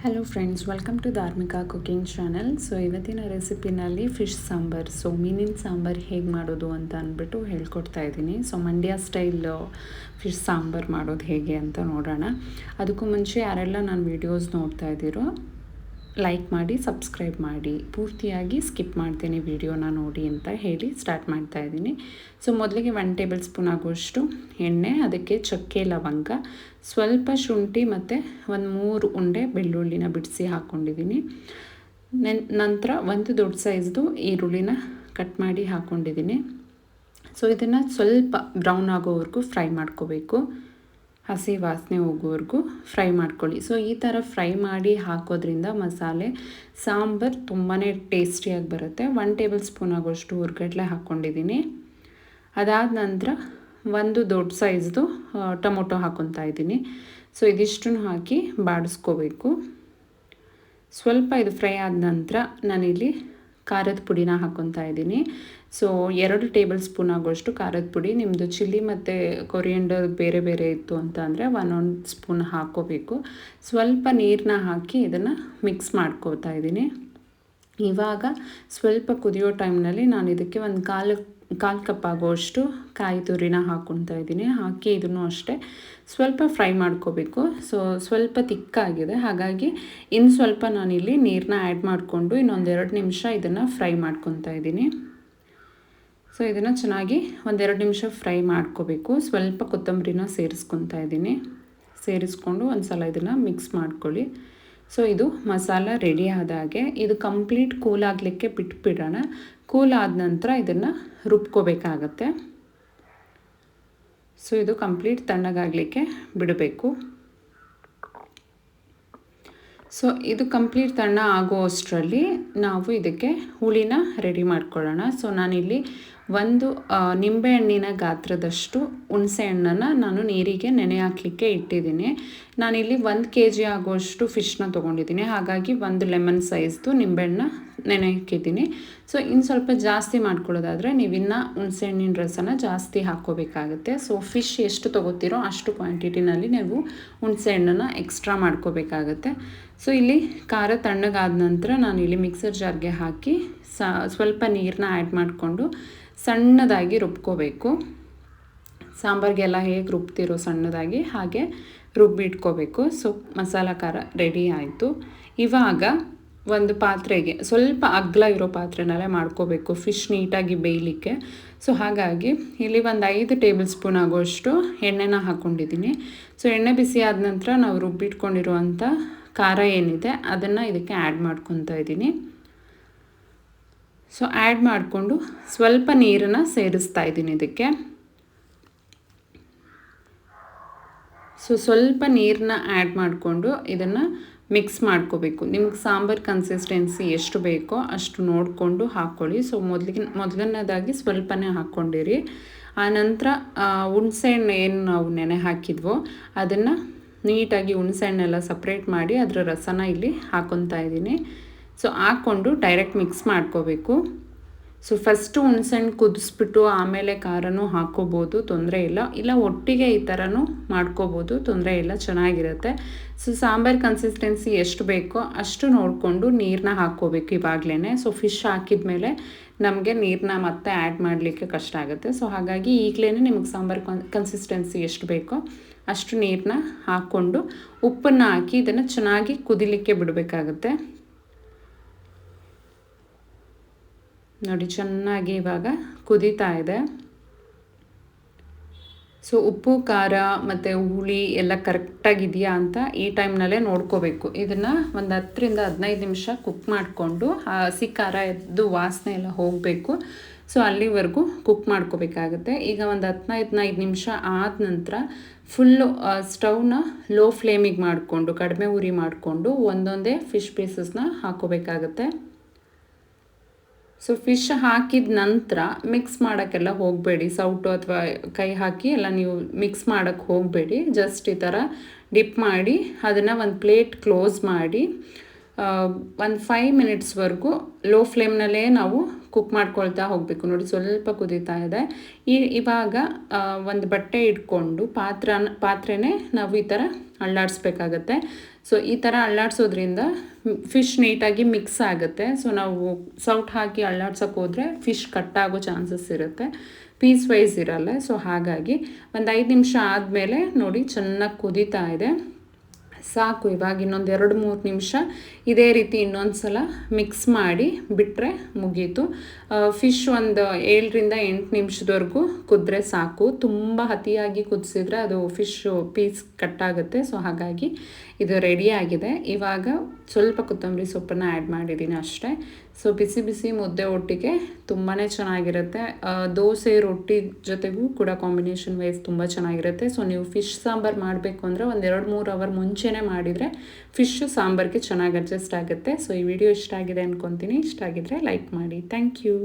Hello friends, welcome to Dharmika cooking channel. So ಇವತ್ತಿನ ರೆಸಿಪಿನಲ್ಲಿ fish sambar, so ಮೀನಿನ ಸಾಂಬಾರು ಹೇಗೆ ಮಾಡೋದು ಅಂತ ಅಂದ್ಬಿಟ್ಟು ಹೇಳ್ಕೊಡ್ತಾ ಇದ್ದೀನಿ. So Mandya style fish sambar ಮಾಡೋದು ಹೇಗೆ ಅಂತ ನೋಡೋಣ. ಅದಕ್ಕೂ ಮುಂಚೆ ಯಾರೆಲ್ಲ ನಾನು ವೀಡಿಯೋಸ್ ನೋಡ್ತಾ ಇದ್ದೀರೋ ಲೈಕ್ ಮಾಡಿ, ಸಬ್ಸ್ಕ್ರೈಬ್ ಮಾಡಿ. ಪೂರ್ತಿಯಾಗಿ ಸ್ಕಿಪ್ ಮಾಡ್ತೀನಿ ವಿಡಿಯೋನ ನೋಡಿ ಅಂತ ಹೇಳಿ ಸ್ಟಾರ್ಟ್ ಮಾಡ್ತಾ ಇದ್ದೀನಿ. ಸೊ ಮೊದಲಿಗೆ 1 ಟೇಬಲ್ ಸ್ಪೂನ್ ಆಗುವಷ್ಟು ಎಣ್ಣೆ, ಅದಕ್ಕೆ ಚಕ್ಕೆ, ಲವಂಗ, ಸ್ವಲ್ಪ ಶುಂಠಿ ಮತ್ತು ಒಂದು 3 ಉಂಡೆ ಬೆಳ್ಳುಳ್ಳಿನ ಬಿಡಿಸಿ ಹಾಕ್ಕೊಂಡಿದ್ದೀನಿ. ನಂತರ ಒಂದು ದೊಡ್ಡ ಸೈಜ್ದು ಈರುಳ್ಳಿನ ಕಟ್ ಮಾಡಿ ಹಾಕ್ಕೊಂಡಿದ್ದೀನಿ. ಸೊ ಇದನ್ನು ಸ್ವಲ್ಪ ಬ್ರೌನ್ ಆಗೋವರೆಗೂ ಫ್ರೈ ಮಾಡ್ಕೋಬೇಕು, ಹಸಿ ವಾಸನೆ ಹೋಗೋವರೆಗೂ ಫ್ರೈ ಮಾಡ್ಕೊಳ್ಳಿ. ಸೊ ಈ ಥರ ಫ್ರೈ ಮಾಡಿ ಹಾಕೋದ್ರಿಂದ ಮಸಾಲೆ ಸಾಂಬಾರು ತುಂಬಾ ಟೇಸ್ಟಿಯಾಗಿ ಬರುತ್ತೆ. 1 ಟೇಬಲ್ ಸ್ಪೂನ್ ಆಗೋಷ್ಟು ಹುರ್ಗಡ್ಲೆ ಹಾಕ್ಕೊಂಡಿದ್ದೀನಿ. ಅದಾದ ನಂತರ ಒಂದು ದೊಡ್ಡ ಸೈಜ್ದು ಟೊಮೊಟೊ ಹಾಕ್ಕೊತಾ ಇದ್ದೀನಿ. ಸೊ ಇದಿಷ್ಟನ್ನು ಹಾಕಿ ಬಾಡಿಸ್ಕೋಬೇಕು. ಸ್ವಲ್ಪ ಇದು ಫ್ರೈ ಆದ ನಂತರ ನಾನಿಲ್ಲಿ ಖಾರದ ಪುಡಿನ ಹಾಕ್ಕೊತಾ ಇದ್ದೀನಿ. ಸೊ 2 ಟೇಬಲ್ ಸ್ಪೂನ್ ಆಗೋಷ್ಟು ಖಾರದ ಪುಡಿ. ನಿಮ್ಮದು ಚಿಲ್ಲಿ ಮತ್ತು ಕೊರಿಯಂಡರ್ ಬೇರೆ ಬೇರೆ ಇತ್ತು ಅಂತ ಅಂದರೆ 1 ಸ್ಪೂನ್ ಹಾಕ್ಕೋಬೇಕು. ಸ್ವಲ್ಪ ನೀರನ್ನ ಹಾಕಿ ಇದನ್ನು ಮಿಕ್ಸ್ ಮಾಡ್ಕೋತಾ ಇದ್ದೀನಿ. ಇವಾಗ ಸ್ವಲ್ಪ ಕುದಿಯೋ ಟೈಮ್ನಲ್ಲಿ ನಾನು ಇದಕ್ಕೆ ಒಂದು ಕಾಲು ಕಪ್ ಆಗೋಷ್ಟು ಕಾಯಿ ತುರಿನ ಹಾಕ್ಕೊತಾ ಇದ್ದೀನಿ. ಹಾಕಿ ಇದನ್ನು ಅಷ್ಟೇ ಸ್ವಲ್ಪ ಫ್ರೈ ಮಾಡ್ಕೋಬೇಕು. ಸೊ ಸ್ವಲ್ಪ ತಿಕ್ಕಾಗಿದೆ, ಹಾಗಾಗಿ ಇನ್ನು ಸ್ವಲ್ಪ ನಾನಿಲ್ಲಿ ನೀರನ್ನ ಆ್ಯಡ್ ಮಾಡಿಕೊಂಡು ಇನ್ನೊಂದು 2 ನಿಮಿಷ ಇದನ್ನು ಫ್ರೈ ಮಾಡ್ಕೊತಾ ಇದ್ದೀನಿ. ಸೊ ಇದನ್ನು ಚೆನ್ನಾಗಿ 1-2 ನಿಮಿಷ ಫ್ರೈ ಮಾಡ್ಕೋಬೇಕು. ಸ್ವಲ್ಪ ಕೊತ್ತಂಬರಿನ ಸೇರಿಸ್ಕೊತಾ ಇದ್ದೀನಿ. ಸೇರಿಸ್ಕೊಂಡು ಒಂದು ಸಲ ಇದನ್ನು ಮಿಕ್ಸ್ ಮಾಡ್ಕೊಳ್ಳಿ. ಸೊ ಇದು ಮಸಾಲ ರೆಡಿ ಆದಾಗೆ ಇದು ಕಂಪ್ಲೀಟ್ ಕೂಲ್ ಆಗಲಿಕ್ಕೆ ಬಿಟ್ಬಿಡೋಣ. ಕೂಲ್ ಆದ ನಂತರ ಇದನ್ನು ರುಬ್ಕೋಬೇಕಾಗತ್ತೆ. ಸೊ ಇದು ಕಂಪ್ಲೀಟ್ ತಣ್ಣಗಾಗಲಿಕ್ಕೆ ಬಿಡಬೇಕು. ಸೊ ಇದು ಕಂಪ್ಲೀಟ್ ತಣ್ಣ ಆಗೋ ಅಷ್ಟರಲ್ಲಿ ನಾವು ಇದಕ್ಕೆ ಹುಳಿನ ರೆಡಿ ಮಾಡ್ಕೊಳ್ಳೋಣ. ಸೊ ನಾನಿಲ್ಲಿ ಒಂದು ನಿಂಬೆಹಣ್ಣಿನ ಗಾತ್ರದಷ್ಟು ಹುಣಸೆ ಹಣ್ಣನ್ನು ನಾನು ನೀರಿಗೆ ನೆನೆ ಹಾಕಲಿಕ್ಕೆ ಇಟ್ಟಿದ್ದೀನಿ. ನಾನಿಲ್ಲಿ 1 kg ಆಗುವಷ್ಟು ಫಿಶ್ನ ತೊಗೊಂಡಿದ್ದೀನಿ, ಹಾಗಾಗಿ 1 ಲೆಮನ್ ಸೈಜ್ದು ನಿಂಬೆಹಣ್ಣ ನೆನೆ ಹಾಕಿದ್ದೀನಿ. ಸೊ ಇನ್ನು ಸ್ವಲ್ಪ ಜಾಸ್ತಿ ಮಾಡ್ಕೊಳ್ಳೋದಾದರೆ ನೀವಿನ್ನು ಹುಣಸೆ ಹಣ್ಣಿನ ರಸನ ಜಾಸ್ತಿ ಹಾಕ್ಕೋಬೇಕಾಗುತ್ತೆ. ಸೊ ಫಿಶ್ ಎಷ್ಟು ತೊಗೋತೀರೋ ಅಷ್ಟು ಕ್ವಾಂಟಿಟಿನಲ್ಲಿ ನೀವು ಹುಣಸೆ ಹಣ್ಣನ್ನು ಎಕ್ಸ್ಟ್ರಾ ಮಾಡ್ಕೋಬೇಕಾಗತ್ತೆ. ಸೊ ಇಲ್ಲಿ ಖಾರ ತಣ್ಣಗಾದ ನಂತರ ನಾನು ಇಲ್ಲಿ ಮಿಕ್ಸರ್ ಜಾರ್ಗೆ ಹಾಕಿ ಸ್ವಲ್ಪ ನೀರನ್ನ ಆ್ಯಡ್ ಮಾಡಿಕೊಂಡು ಸಣ್ಣದಾಗಿ ರುಬ್ಕೋಬೇಕು. ಸಾಂಬಾರಿಗೆಲ್ಲ ಹೇಗೆ ರುಬ್ತಿರೋ ಸಣ್ಣದಾಗಿ ಹಾಗೆ ರುಬ್ಬಿಟ್ಕೋಬೇಕು. ಸೊ ಮಸಾಲ ಖಾರ ರೆಡಿ ಆಯಿತು. ಇವಾಗ ಒಂದು ಪಾತ್ರೆಗೆ ಸ್ವಲ್ಪ ಅಗಲ ಇರೋ ಪಾತ್ರೆನಲ್ಲೇ ಮಾಡ್ಕೋಬೇಕು ಫಿಶ್ ನೀಟಾಗಿ ಬೇಯಲಿಕ್ಕೆ. ಸೊ ಹಾಗಾಗಿ ಇಲ್ಲಿ ಒಂದು 5 ಟೇಬಲ್ ಸ್ಪೂನ್ ಆಗೋಷ್ಟು ಎಣ್ಣೆನ ಹಾಕ್ಕೊಂಡಿದ್ದೀನಿ. ಸೊ ಎಣ್ಣೆ ಬಿಸಿ ಆದ ನಂತರ ನಾವು ರುಬ್ಬಿಟ್ಕೊಂಡಿರುವಂಥ ಖಾರ ಏನಿದೆ ಅದನ್ನು ಇದಕ್ಕೆ ಆ್ಯಡ್ ಮಾಡ್ಕೊತಾ ಇದ್ದೀನಿ. ಸೊ ಆ್ಯಡ್ ಮಾಡಿಕೊಂಡು ಸ್ವಲ್ಪ ನೀರನ್ನು ಸೇರಿಸ್ತಾ ಇದ್ದೀನಿ ಇದಕ್ಕೆ. ಸೊ ಸ್ವಲ್ಪ ನೀರನ್ನ ಆ್ಯಡ್ ಮಾಡಿಕೊಂಡು ಇದನ್ನು ಮಿಕ್ಸ್ ಮಾಡ್ಕೋಬೇಕು. ನಿಮ್ಗೆ ಸಾಂಬಾರು ಕನ್ಸಿಸ್ಟೆನ್ಸಿ ಎಷ್ಟು ಬೇಕೋ ಅಷ್ಟು ನೋಡಿಕೊಂಡು ಹಾಕ್ಕೊಳ್ಳಿ. ಸೊ ಮೊದಲನೇದಾಗಿ ಸ್ವಲ್ಪನೇ ಹಾಕ್ಕೊಂಡಿರಿ. ಆನಂತರ ಹುಣಸೆಹಣ್ಣು ಏನು ನಾವು ನೆನೆ ಹಾಕಿದ್ವೋ ಅದನ್ನು ನೀಟಾಗಿ ಹುಣಸೆಹಣ್ಣೆಲ್ಲ ಸಪ್ರೇಟ್ ಮಾಡಿ ಅದರ ರಸನ ಇಲ್ಲಿ ಹಾಕ್ಕೊತಾ ಇದ್ದೀನಿ. ಸೊ ಹಾಕ್ಕೊಂಡು ಡೈರೆಕ್ಟ್ ಮಿಕ್ಸ್ ಮಾಡ್ಕೋಬೇಕು. ಸೊ ಫಸ್ಟು ಹುಣಸೆಹಣ್ಣು ಕುದಿಸ್ಬಿಟ್ಟು ಆಮೇಲೆ ಖಾರನೂ ಹಾಕ್ಕೋಬೋದು, ತೊಂದರೆ ಇಲ್ಲ ಒಟ್ಟಿಗೆ ಈ ಥರನೂ ಮಾಡ್ಕೋಬೋದು, ತೊಂದರೆ ಇಲ್ಲ, ಚೆನ್ನಾಗಿರುತ್ತೆ. ಸೊ ಸಾಂಬಾರು ಕನ್ಸಿಸ್ಟೆನ್ಸಿ ಎಷ್ಟು ಬೇಕೋ ಅಷ್ಟು ನೋಡಿಕೊಂಡು ನೀರನ್ನ ಹಾಕ್ಕೋಬೇಕು ಇವಾಗಲೇ. ಸೊ ಫಿಶ್ ಹಾಕಿದ ಮೇಲೆ ನಮಗೆ ನೀರನ್ನ ಮತ್ತೆ ಆ್ಯಡ್ ಮಾಡಲಿಕ್ಕೆ ಕಷ್ಟ ಆಗುತ್ತೆ. ಸೊ ಹಾಗಾಗಿ ಈಗಲೇ ನಿಮಗೆ ಸಾಂಬಾರು ಕನ್ಸಿಸ್ಟೆನ್ಸಿ ಎಷ್ಟು ಬೇಕೋ ಅಷ್ಟು ನೀರನ್ನ ಹಾಕ್ಕೊಂಡು ಉಪ್ಪನ್ನು ಹಾಕಿ ಇದನ್ನು ಚೆನ್ನಾಗಿ ಕುದಿಲಿಕ್ಕೆ ಬಿಡಬೇಕಾಗುತ್ತೆ. ನೋಡಿ ಚೆನ್ನಾಗಿ ಇವಾಗ ಕುದೀತಾ ಇದೆ. ಸೊ ಉಪ್ಪು, ಖಾರ ಮತ್ತು ಹುಳಿ ಎಲ್ಲ ಕರೆಕ್ಟಾಗಿದೆಯಾ ಅಂತ ಈ ಟೈಮ್ನಲ್ಲೇ ನೋಡ್ಕೋಬೇಕು. ಇದನ್ನು ಒಂದು 10-15 ನಿಮಿಷ ಕುಕ್ ಮಾಡಿಕೊಂಡು ಹಸಿ ಖಾರ ಎದ್ದು ವಾಸನೆ ಎಲ್ಲ ಹೋಗಬೇಕು. ಸೊ ಅಲ್ಲಿವರೆಗೂ ಕುಕ್ ಮಾಡ್ಕೋಬೇಕಾಗುತ್ತೆ. ಈಗ ಒಂದು 15 ನಿಮಿಷ ಆದ ನಂತರ ಫುಲ್ಲು ಸ್ಟವ್ನ ಲೋ ಫ್ಲೇಮಿಗೆ ಮಾಡಿಕೊಂಡು ಕಡಿಮೆ ಉರಿ ಮಾಡಿಕೊಂಡು ಒಂದೊಂದೇ ಫಿಶ್ ಪೀಸಸ್ನ ಹಾಕ್ಕೋಬೇಕಾಗತ್ತೆ. ಸೊ ಫಿಶ್ ಹಾಕಿದ ನಂತರ ಮಿಕ್ಸ್ ಮಾಡೋಕ್ಕೆಲ್ಲ ಹೋಗಬೇಡಿ. ಸೌಟು ಅಥವಾ ಕೈ ಹಾಕಿ ಎಲ್ಲ ನೀವು ಮಿಕ್ಸ್ ಮಾಡೋಕ್ಕೆ ಹೋಗಬೇಡಿ. ಜಸ್ಟ್ ಈ ಥರ ಡಿಪ್ ಮಾಡಿ ಅದನ್ನು ಒಂದು ಪ್ಲೇಟ್ ಕ್ಲೋಸ್ ಮಾಡಿ ಒಂದು 5 ಮಿನಿಟ್ಸ್ವರೆಗೂ ಲೋ ಫ್ಲೇಮ್ನಲ್ಲೇ ನಾವು ಕುಕ್ ಮಾಡ್ಕೊಳ್ತಾ ಹೋಗಬೇಕು. ನೋಡಿ ಸ್ವಲ್ಪ ಕುದೀತಾ ಇದೆ. ಇವಾಗ ಒಂದು ಬಟ್ಟೆ ಇಟ್ಕೊಂಡು ಪಾತ್ರೆನೇ ನಾವು ಈ ಥರ ಅಳ್ಳಾಡಿಸ್ಬೇಕಾಗತ್ತೆ. ಸೊ ಈ ಥರ ಅಳ್ಳಾಡಿಸೋದ್ರಿಂದ ಫಿಶ್ ನೀಟಾಗಿ ಮಿಕ್ಸ್ ಆಗುತ್ತೆ. ಸೊ ನಾವು ಸೌಟ್ ಹಾಕಿ ಅಳ್ಳಾಡ್ಸೋಕೆ ಹೋದರೆ ಫಿಶ್ ಕಟ್ಟಾಗೋ ಚಾನ್ಸಸ್ ಇರುತ್ತೆ, ಪೀಸ್ ವೈಸ್ ಇರಲ್ಲ. ಸೊ ಹಾಗಾಗಿ ಒಂದು 5 ನಿಮಿಷ ಆದಮೇಲೆ ನೋಡಿ ಚೆನ್ನಾಗಿ ಕುದೀತಾ ಇದೆ. ಸಾಕು, ಇವಾಗ ಇನ್ನೊಂದು 2-3 ನಿಮಿಷ ಇದೇ ರೀತಿ ಇನ್ನೊಂದು ಸಲ ಮಿಕ್ಸ್ ಮಾಡಿ ಬಿಟ್ಟರೆ ಮುಗೀತು. ಫಿಶ್ ಒಂದು 7-8 ನಿಮಿಷದವರೆಗೂ ಕುದ್ರೆ ಸಾಕು. ತುಂಬ ಅತಿಯಾಗಿ ಕುದಿಸಿದ್ರೆ ಅದು ಫಿಶ್ಶು ಪೀಸ್ ಕಟ್ಟಾಗುತ್ತೆ. ಸೊ ಹಾಗಾಗಿ ಇದು ರೆಡಿ ಆಗಿದೆ. ಇವಾಗ ಸ್ವಲ್ಪ ಕೊತ್ತಂಬರಿ ಸೊಪ್ಪನ್ನು ಆ್ಯಡ್ ಮಾಡಿದ್ದೀನಿ ಅಷ್ಟೇ. ಸೊ ಬಿಸಿ ಬಿಸಿ ಮುದ್ದೆ ಒಟ್ಟಿಗೆ ತುಂಬಾ ಚೆನ್ನಾಗಿರುತ್ತೆ. ದೋಸೆ ರೊಟ್ಟಿ ಜೊತೆಗೂ ಕೂಡ ಕಾಂಬಿನೇಷನ್ ವೈಸ್ ತುಂಬ ಚೆನ್ನಾಗಿರುತ್ತೆ. ಸೊ ನೀವು ಫಿಶ್ ಸಾಂಬಾರು ಮಾಡಬೇಕು ಅಂದರೆ ಒಂದು 2-3 ಅವರ್ ಮುಂಚೆನೇ ಮಾಡಿದರೆ ಫಿಶ್ಶು ಸಾಂಬಾರಿಗೆ ಚೆನ್ನಾಗಿ ಅಡ್ಜಸ್ಟ್ ಆಗುತ್ತೆ. ಸೊ ಈ ವಿಡಿಯೋ ಇಷ್ಟ ಆಗಿದೆ ಅಂದ್ಕೊತೀನಿ. ಇಷ್ಟ ಆಗಿದ್ರೆ ಲೈಕ್ ಮಾಡಿ. Thank you.